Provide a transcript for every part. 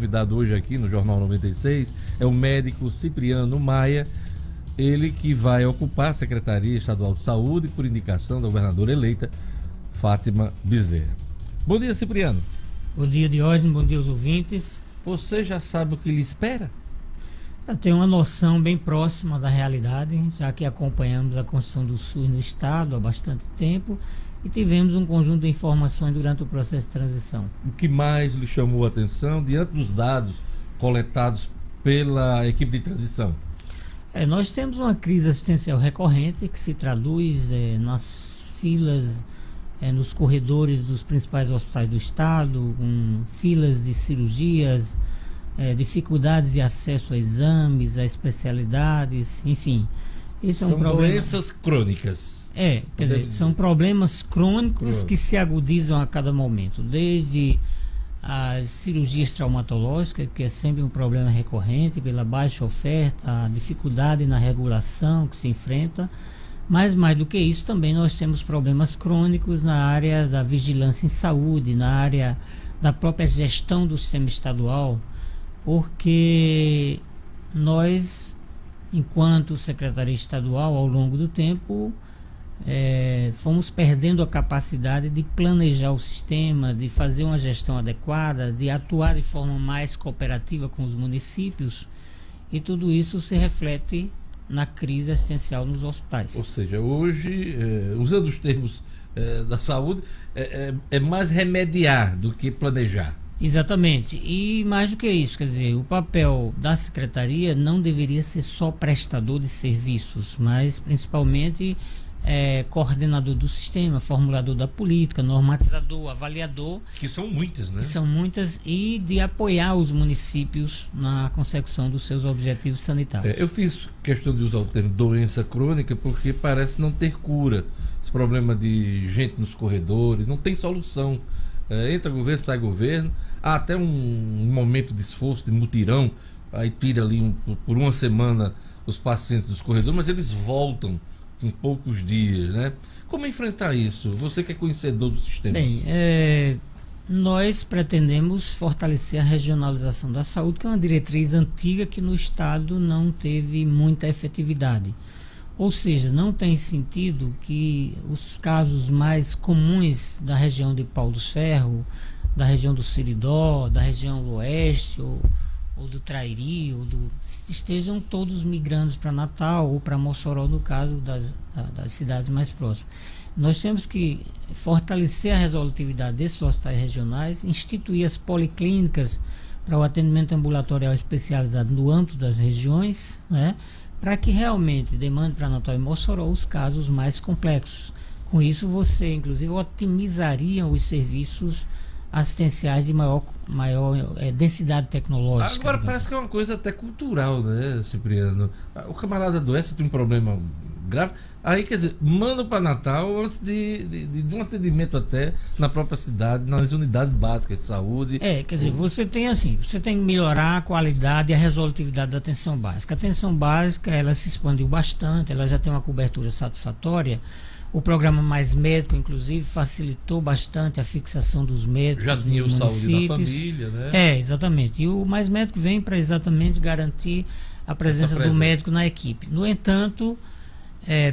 convidado hoje aqui no Jornal 96 é o médico Cipriano Maia, ele que vai ocupar a Secretaria Estadual de Saúde por indicação da governadora eleita Fátima Bezerra. Bom dia, Cipriano. Bom dia, Diógenes, bom dia aos ouvintes. Você já sabe o que lhe espera? Eu tenho uma noção bem próxima da realidade, já que acompanhamos a construção do SUS no Estado há bastante tempo e tivemos um conjunto de informações durante o processo de transição. O que mais lhe chamou a atenção diante dos dados coletados pela equipe de transição? Nós temos uma crise assistencial recorrente que se traduz nas filas, nos corredores dos principais hospitais do Estado, com filas de cirurgias, dificuldades de acesso a exames, a especialidades, enfim. Esse é um problema. São doenças crônicas. Quer dizer, são problemas crônicos que se agudizam a cada momento, desde as cirurgias traumatológicas, que é sempre um problema recorrente pela baixa oferta, a dificuldade na regulação que se enfrenta, mas mais do que isso também nós temos problemas crônicos na área da vigilância em saúde, na área da própria gestão do sistema estadual, porque nós, enquanto Secretaria Estadual, ao longo do tempo, fomos perdendo a capacidade de planejar o sistema, de fazer uma gestão adequada, de atuar de forma mais cooperativa com os municípios, e tudo isso se reflete na crise assistencial nos hospitais. Ou seja, hoje, usando os termos da saúde, é mais remediar do que planejar. Exatamente, e mais do que isso, quer dizer, o papel da Secretaria não deveria ser só prestador de serviços, mas principalmente coordenador do sistema, formulador da política, normatizador, avaliador. Que são muitas, né? Que são muitas, e de apoiar os municípios na consecução dos seus objetivos sanitários. Eu fiz questão de usar o termo doença crônica porque parece não ter cura. Esse problema de gente nos corredores, não tem solução. Entra governo, sai governo, há até um momento de esforço, de mutirão, aí tira ali por uma semana os pacientes dos corredores, mas eles voltam em poucos dias, né? Como enfrentar isso? Você que é conhecedor do sistema. Bem, nós pretendemos fortalecer a regionalização da saúde, que é uma diretriz antiga que no Estado não teve muita efetividade. Ou seja, não tem sentido que os casos mais comuns da região de Pau dos Ferros, da região do Seridó, da região do Oeste, ou do Trairi, estejam todos migrando para Natal ou para Mossoró, no caso das cidades mais próximas. Nós temos que fortalecer a resolutividade desses hospitais regionais, instituir as policlínicas para o atendimento ambulatorial especializado no âmbito das regiões, né, para que realmente demande para Natal e Mossoró os casos mais complexos. Com isso, você, inclusive, otimizaria os serviços assistenciais de maior densidade tecnológica. Agora parece que é uma coisa até cultural, né, Cipriano? O camarada adoece, tem um problema grave, aí quer dizer, manda para Natal antes de um atendimento até na própria cidade, nas unidades básicas de saúde. Quer dizer, você tem que melhorar a qualidade e a resolutividade da atenção básica. A atenção básica, ela se expandiu bastante, ela já tem uma cobertura satisfatória. O programa Mais Médico, inclusive, facilitou bastante a fixação dos médicos. Já tinha o Saúde da Família, né? Exatamente. E o Mais Médico vem para exatamente garantir a presença do médico na equipe. No entanto,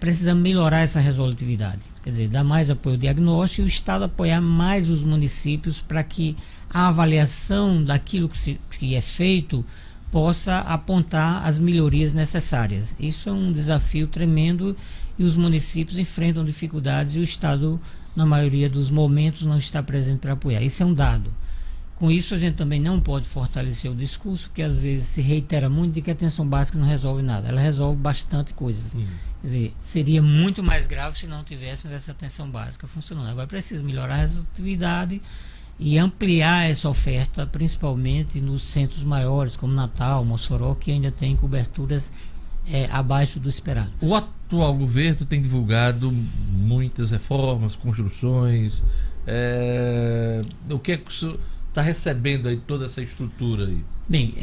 precisamos melhorar essa resolutividade. Quer dizer, dar mais apoio ao diagnóstico e o Estado apoiar mais os municípios para que a avaliação daquilo que é feito possa apontar as melhorias necessárias. Isso é um desafio tremendo e os municípios enfrentam dificuldades e o Estado, na maioria dos momentos, não está presente para apoiar. Isso é um dado. Com isso, a gente também não pode fortalecer o discurso, que às vezes se reitera muito de que a atenção básica não resolve nada. Ela resolve bastante coisas. Quer dizer, seria muito mais grave se não tivéssemos essa atenção básica funcionando. Agora, precisa melhorar a resolutividade e ampliar essa oferta, principalmente nos centros maiores, como Natal, Mossoró, que ainda tem coberturas abaixo do esperado. O atual governo tem divulgado muitas reformas, construções. O que é que o senhor está recebendo aí toda essa estrutura aí? Bem,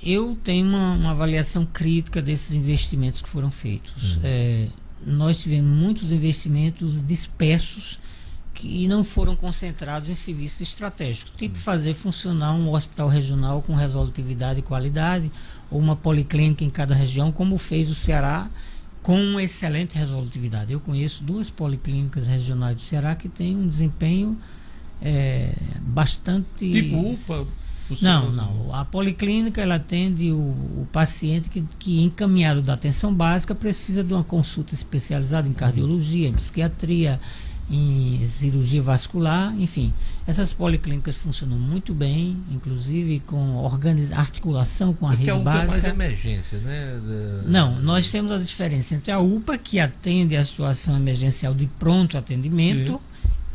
eu tenho uma avaliação crítica desses investimentos que foram feitos. Nós tivemos muitos investimentos dispersos que não foram concentrados em serviços estratégicos, tipo fazer funcionar um hospital regional com resolutividade e qualidade, ou uma policlínica em cada região, como fez o Ceará, com uma excelente resolutividade. Eu conheço 2 policlínicas regionais do Ceará que têm um desempenho bastante... Tipo UPA? Não. A policlínica, ela atende o paciente que encaminhado da atenção básica precisa de uma consulta especializada em cardiologia, em psiquiatria, em cirurgia vascular, enfim. Essas policlínicas funcionam muito bem, inclusive com articulação com a rede básica. Que é mais emergência, né? Não, nós temos a diferença entre a UPA, que atende a situação emergencial de pronto atendimento, sim,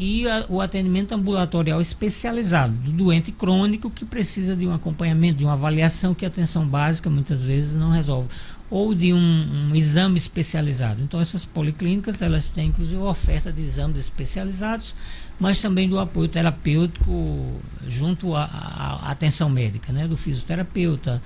e o atendimento ambulatorial especializado, do doente crônico que precisa de um acompanhamento, de uma avaliação que a atenção básica muitas vezes não resolve, ou de um exame especializado. Então essas policlínicas, elas têm inclusive oferta de exames especializados, mas também do apoio terapêutico junto à atenção médica, né? Do fisioterapeuta,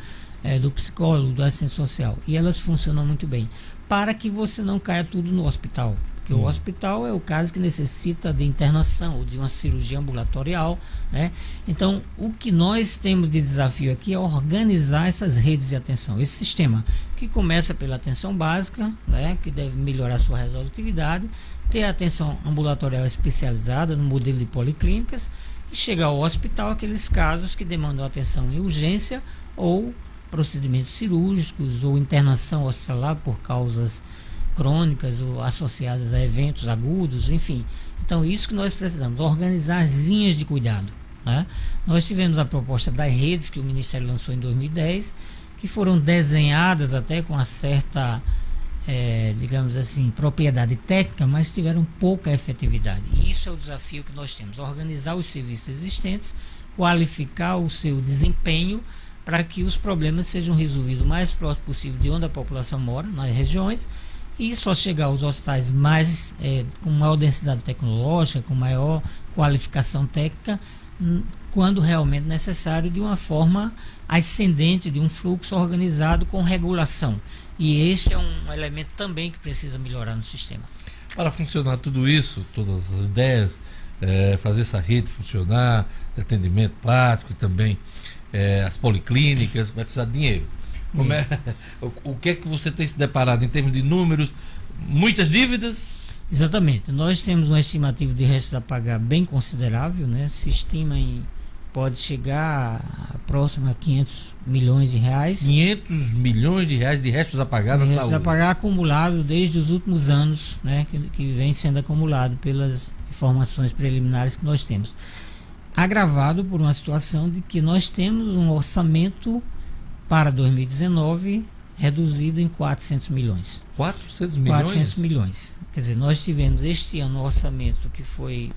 do psicólogo, do assistente social. E elas funcionam muito bem, para que você não caia tudo no hospital. Porque o hospital é o caso que necessita de internação ou de uma cirurgia ambulatorial, né? Então, o que nós temos de desafio aqui é organizar essas redes de atenção, esse sistema que começa pela atenção básica, né? Que deve melhorar sua resolutividade, ter a atenção ambulatorial especializada no modelo de policlínicas e chegar ao hospital aqueles casos que demandam atenção em urgência ou procedimentos cirúrgicos ou internação hospitalar por causas crônicas ou associadas a eventos agudos, enfim. Então, isso que nós precisamos, organizar as linhas de cuidado, né? Nós tivemos a proposta das redes que o Ministério lançou em 2010, que foram desenhadas até com uma certa, digamos assim, propriedade técnica, mas tiveram pouca efetividade. E isso é o desafio que nós temos, organizar os serviços existentes, qualificar o seu desempenho para que os problemas sejam resolvidos o mais próximo possível de onde a população mora, nas regiões, e só chegar aos hospitais mais com maior densidade tecnológica, com maior qualificação técnica, quando realmente necessário, de uma forma ascendente, de um fluxo organizado com regulação. E este é um elemento também que precisa melhorar no sistema. Para funcionar tudo isso, todas as ideias, fazer essa rede funcionar, atendimento prático e também as policlínicas, vai precisar de dinheiro. O que é que você tem se deparado em termos de números? Muitas dívidas? Exatamente. Nós temos uma estimativa de restos a pagar bem considerável, né? Se estima pode chegar próximo a 500 milhões de reais. 500 milhões de reais de restos a pagar na saúde? Restos a pagar acumulado desde os últimos anos, né? Que vem sendo acumulado pelas informações preliminares que nós temos. Agravado por uma situação de que nós temos um orçamento para 2019 reduzido em 400 milhões. 400 milhões? 400 milhões. Quer dizer, nós tivemos este ano um orçamento que foi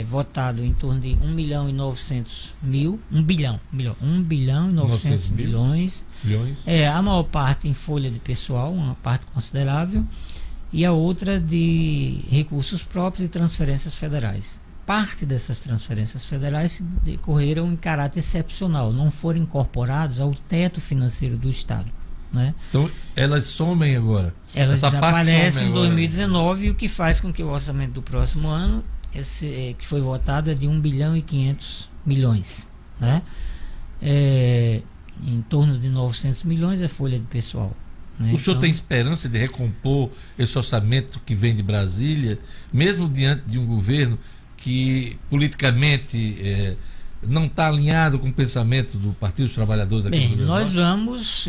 votado em torno de 1 bilhão e 900 milhões. A maior parte em folha de pessoal, uma parte considerável, e a outra de recursos próprios e transferências federais. Parte dessas transferências federais se decorreram em caráter excepcional, não foram incorporados ao teto financeiro do Estado, né? Então, elas somem agora? Elas desaparecem em 2019, o que faz com que o orçamento do próximo ano, que foi votado, é de 1 bilhão e 500 milhões, né? Em torno de 900 milhões é folha de pessoal. Né? O senhor tem esperança de recompor esse orçamento que vem de Brasília, mesmo diante de um governo que politicamente não está alinhado com o pensamento do Partido dos Trabalhadores aqui no Rio Grande do Norte? Nós vamos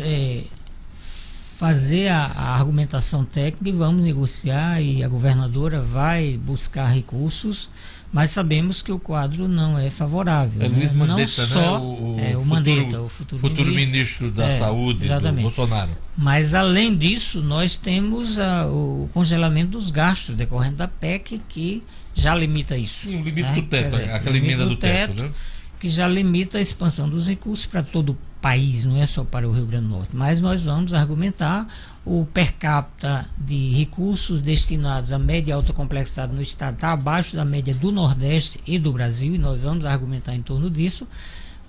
fazer a argumentação técnica e vamos negociar, e a governadora vai buscar recursos, mas sabemos que o quadro não é favorável. Luiz Mandetta, não só, o Mandetta, o futuro ministro da Saúde, exatamente, do Bolsonaro. Mas, além disso, nós temos o congelamento dos gastos decorrente da PEC, que já limita isso. Sim, o limite do teto, aquela emenda do teto, né? Que já limita a expansão dos recursos para todo o país, não é só para o Rio Grande do Norte. Mas nós vamos argumentar o per capita de recursos destinados à média e alta complexidade no estado está abaixo da média do Nordeste e do Brasil, e nós vamos argumentar em torno disso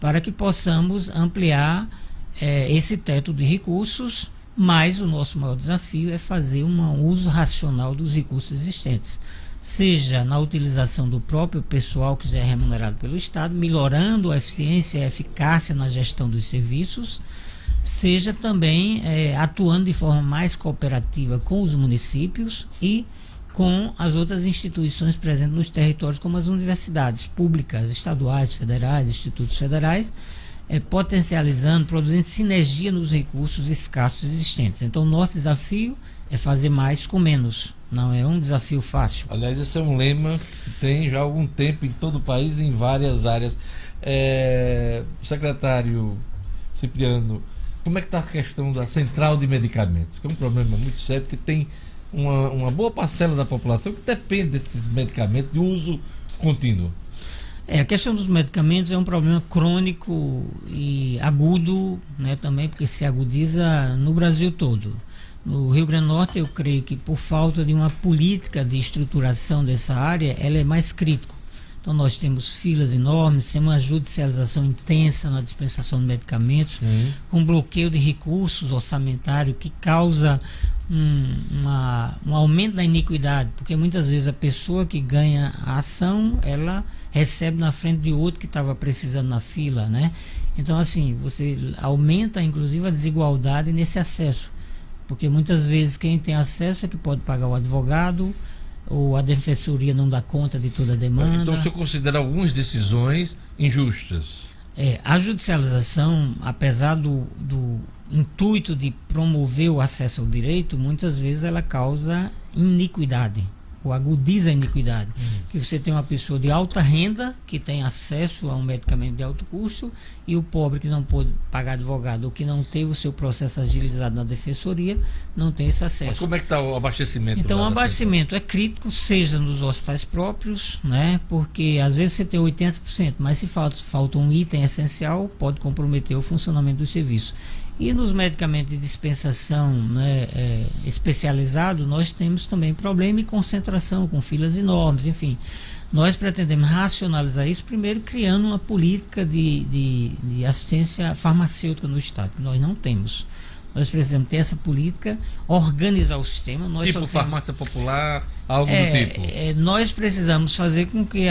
para que possamos ampliar esse teto de recursos, mas o nosso maior desafio é fazer um uso racional dos recursos existentes. seja na utilização do próprio pessoal que já é remunerado pelo Estado, melhorando a eficiência e a eficácia na gestão dos serviços, seja também atuando de forma mais cooperativa com os municípios e com as outras instituições presentes nos territórios, como as universidades públicas, estaduais, federais, institutos federais, potencializando, produzindo sinergia nos recursos escassos existentes. Então, nosso desafio é fazer mais com menos. Não é um desafio fácil. Aliás, esse é um lema que se tem já há algum tempo em todo o país, em várias áreas. Secretário Cipriano, como é que está a questão da central de medicamentos? Que é um problema muito sério, que tem uma boa parcela da população que depende desses medicamentos de uso contínuo. A questão dos medicamentos é um problema crônico e agudo, né, também, porque se agudiza no Brasil todo. No Rio Grande do Norte, eu creio que por falta de uma política de estruturação dessa área, ela é mais crítica. Então, nós temos filas enormes, temos uma judicialização intensa na dispensação de medicamentos, com bloqueio de recursos orçamentários que causa um aumento da iniquidade, porque muitas vezes a pessoa que ganha a ação, ela recebe na frente de outro que estava precisando na fila, né? Então, assim, você aumenta, inclusive, a desigualdade nesse acesso, porque muitas vezes quem tem acesso é que pode pagar o advogado, ou a defensoria não dá conta de toda a demanda. Então, o senhor considera algumas decisões injustas? A judicialização, apesar do intuito de promover o acesso ao direito, muitas vezes ela causa iniquidade, ou agudiza a iniquidade. Que você tem uma pessoa de alta renda que tem acesso a um medicamento de alto custo, e o pobre que não pôde pagar advogado ou que não teve o seu processo agilizado na defensoria não tem esse acesso. Mas como é que está o abastecimento? Então, o abastecimento é crítico, seja nos hospitais próprios, né? Porque às vezes você tem 80%, mas se falta um item essencial, pode comprometer o funcionamento do serviço. E nos medicamentos de dispensação, né, especializado, nós temos também problema e concentração, com filas enormes, enfim. Nós pretendemos racionalizar isso, primeiro criando uma política de assistência farmacêutica no Estado, que nós não temos. Nós precisamos ter essa política, organizar o sistema. Tipo farmácia popular, algo do tipo? Nós precisamos fazer com que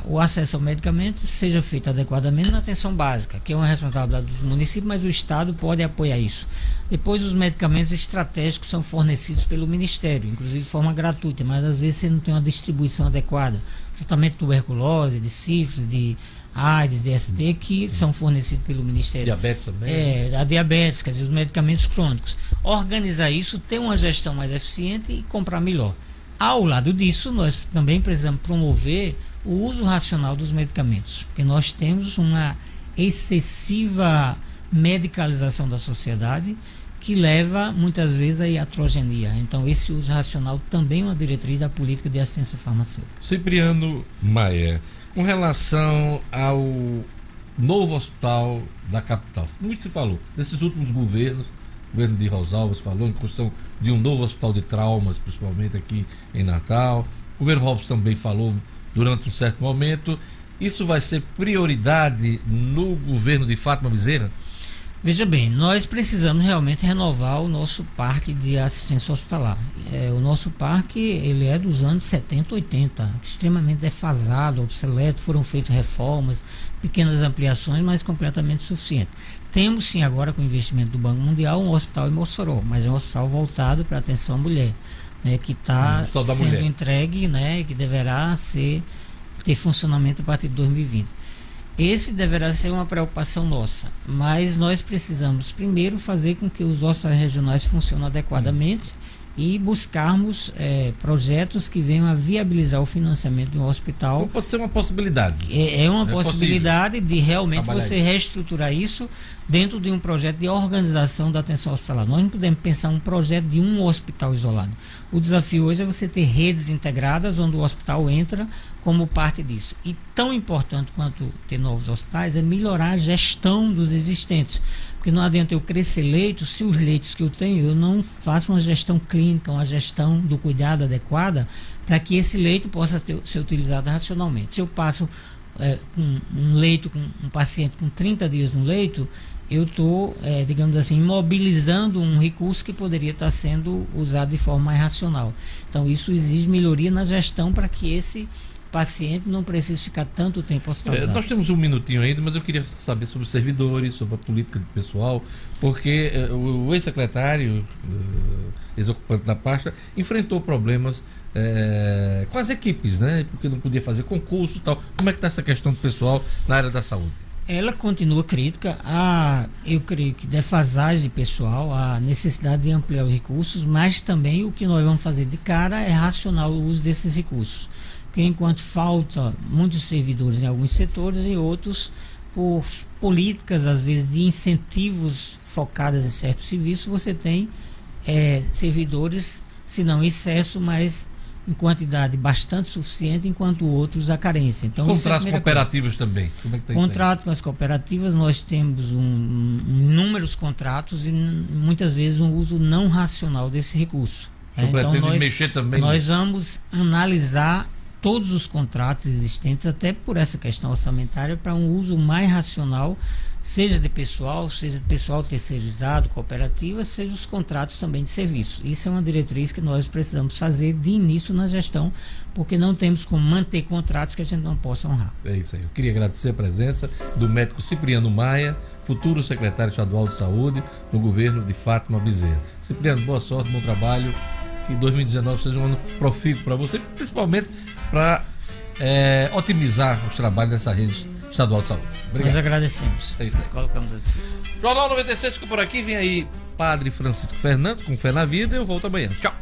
o acesso ao medicamento seja feito adequadamente na atenção básica, que é uma responsabilidade dos municípios, mas o Estado pode apoiar isso. Depois, os medicamentos estratégicos são fornecidos pelo Ministério, inclusive de forma gratuita, mas às vezes você não tem uma distribuição adequada. Tratamento de tuberculose, de sífilis, de AIDS, DST, que são fornecidos pelo Ministério. Diabetes também? A diabetes, quer dizer, os medicamentos crônicos. Organizar isso, ter uma gestão mais eficiente e comprar melhor. Ao lado disso, nós também precisamos promover o uso racional dos medicamentos, porque nós temos uma excessiva medicalização da sociedade que leva, muitas vezes, à iatrogenia. Então, esse uso racional também é uma diretriz da política de assistência farmacêutica. Cipriano Maia, com relação ao novo hospital da capital, muito se falou nesses últimos governos, o governo de Rosalvas falou em construção de um novo hospital de traumas, principalmente aqui em Natal. O governo Robson também falou durante um certo momento. Isso vai ser prioridade no governo de Fátima Bezerra? Veja bem, nós precisamos realmente renovar o nosso parque de assistência hospitalar. O nosso parque, ele é dos anos 70, 80, extremamente defasado, obsoleto, foram feitas reformas, pequenas ampliações, mas completamente suficiente. Temos sim agora, com o investimento do Banco Mundial, um hospital em Mossoró, mas é um hospital voltado para a atenção à mulher, né, que está sendo entregue, né, que deverá ter funcionamento a partir de 2020. Esse deverá ser uma preocupação nossa, mas nós precisamos primeiro fazer com que os hospitais regionais funcionem adequadamente e buscarmos projetos que venham a viabilizar o financiamento de um hospital. Então pode ser uma possibilidade. É uma possibilidade de realmente você reestruturar isso dentro de um projeto de organização da atenção hospitalar. Nós não podemos pensar um projeto de um hospital isolado. O desafio hoje é você ter redes integradas onde o hospital entra como parte disso. E tão importante quanto ter novos hospitais é melhorar a gestão dos existentes. Porque não adianta eu crescer leitos se os leitos que eu tenho eu não faço uma gestão clínica, uma gestão do cuidado adequada para que esse leito possa ser utilizado racionalmente. Se eu passo um leito, com um paciente com 30 dias no leito, eu estou, digamos assim, imobilizando um recurso que poderia estar sendo usado de forma mais racional. Então, isso exige melhoria na gestão para que esse paciente não precise ficar tanto tempo hospitalizado. Nós temos um minutinho ainda, mas eu queria saber sobre os servidores, sobre a política do pessoal, porque o ex-secretário, ex-ocupante da pasta, enfrentou problemas com as equipes, né? Porque não podia fazer concurso e tal. Como é que está essa questão do pessoal na área da saúde? Ela continua crítica eu creio que defasagem de pessoal, a necessidade de ampliar os recursos, mas também o que nós vamos fazer de cara é racionar o uso desses recursos. Porque enquanto falta muitos servidores em alguns setores, em outros, por políticas, às vezes, de incentivos focadas em certos serviços, você tem servidores, se não em excesso, mas em quantidade bastante suficiente, enquanto outros a carência. Então, contratos cooperativos também. Como é que tá contrato com as cooperativas, nós temos inúmeros contratos e muitas vezes um uso não racional desse recurso. Então mexer também. Nós vamos analisar todos os contratos existentes, até por essa questão orçamentária, para um uso mais racional, seja de pessoal terceirizado, cooperativa, seja os contratos também de serviço. Isso é uma diretriz que nós precisamos fazer de início na gestão, porque não temos como manter contratos que a gente não possa honrar. É isso aí. Eu queria agradecer a presença do médico Cipriano Maia, futuro secretário estadual de saúde no governo de Fátima Bezerra. Cipriano, boa sorte, bom trabalho. Que 2019 seja um ano profícuo para você, principalmente para otimizar os trabalhos nessa rede estadual de saúde. Obrigado. Nós agradecemos. É isso aí. Colocamos a disposição. Jornal 96 fica por aqui. Vem aí Padre Francisco Fernandes com Fé na Vida. Eu volto amanhã. Tchau.